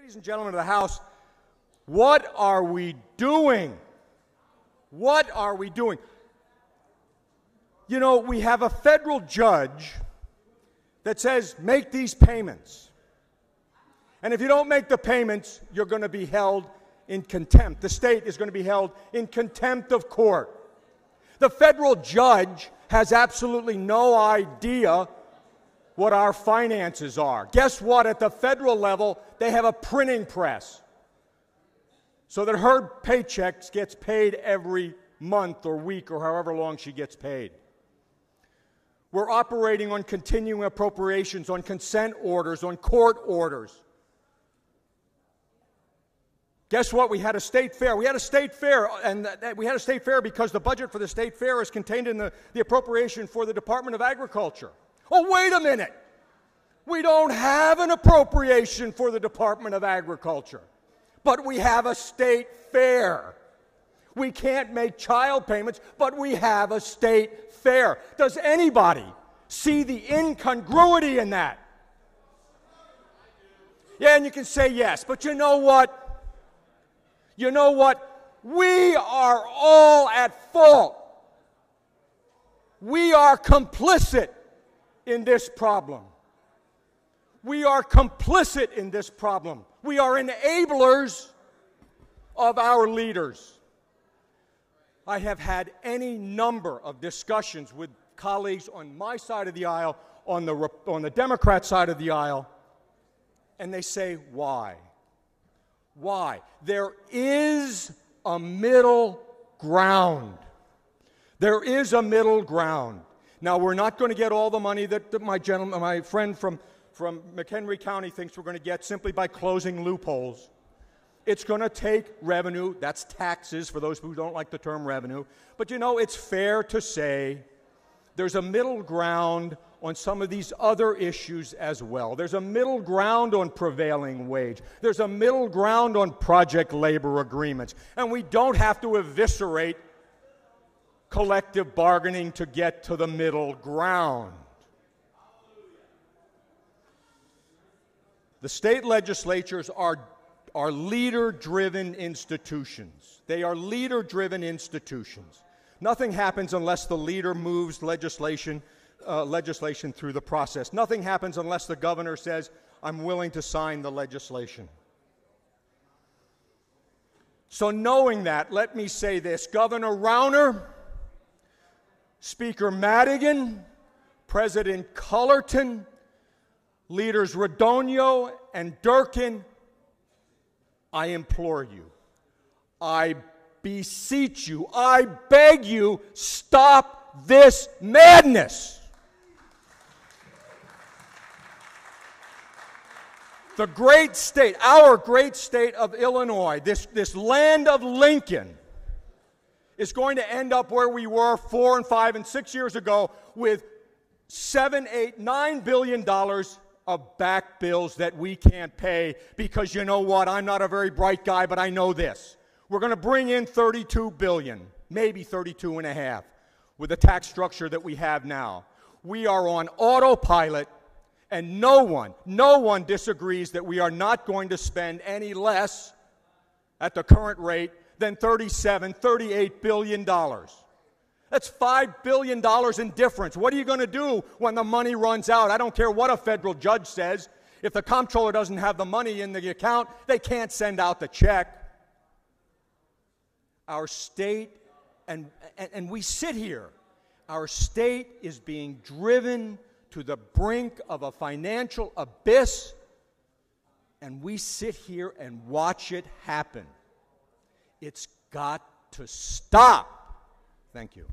Ladies and gentlemen of the House, what are we doing? What are we doing? You know, we have a federal judge that says, make these payments. And if you don't make the payments, you're going to be held in contempt. The state is going to be held in contempt of court. The federal judge has absolutely no idea what our finances are. Guess what? At the federal level, they have a printing press so that her paychecks gets paid every month or week or however long she gets paid. We're operating on continuing appropriations, on consent orders, on court orders. Guess what? We had a state fair. We had a state fair, and we had a state fair because the budget for the state fair is contained in the appropriation for the Department of Agriculture. Oh, wait a minute. We don't have an appropriation for the Department of Agriculture, but we have a state fair. We can't make child payments, but we have a state fair. Does anybody see the incongruity in that? Yeah, and you can say yes, but you know what? You know what? We are all at fault. We are complicit in this problem. We are complicit in this problem. We are enablers of our leaders. I have had any number of discussions with colleagues on my side of the aisle, on the Democrat side of the aisle, and they say, why? Why? There is a middle ground. There is a middle ground. Now, we're not going to get all the money that my friend from McHenry County thinks we're going to get simply by closing loopholes. It's going to take revenue. That's taxes, for those who don't like the term revenue. But, you know, it's fair to say there's a middle ground on some of these other issues as well. There's a middle ground on prevailing wage. There's a middle ground on project labor agreements. And we don't have to eviscerate collective bargaining to get to the middle ground. The state legislatures are leader-driven institutions. They are leader-driven institutions. Nothing happens unless the leader moves legislation through the process. Nothing happens unless the governor says, I'm willing to sign the legislation. So knowing that, let me say this. Governor Rauner, Speaker Madigan, President Cullerton, Leaders Radonio and Durkin, I implore you, I beseech you, I beg you, stop this madness. The great state, our great state of Illinois, this land of Lincoln, is going to end up where we were 4 and 5 and 6 years ago with $7, $8, $9 billion of back bills that we can't pay because, you know what, I'm not a very bright guy, but I know this. We're going to bring in $32 billion, maybe $32.5, with the tax structure that we have now. We are on autopilot, and no one disagrees that we are not going to spend any less at the current rate than $38 billion. That's $5 billion in difference. What are you going to do when the money runs out? I don't care what a federal judge says. If the comptroller doesn't have the money in the account, they can't send out the check. Our state, and we sit here, our state is being driven to the brink of a financial abyss, and we sit here and watch it happen. It's got to stop. Thank you.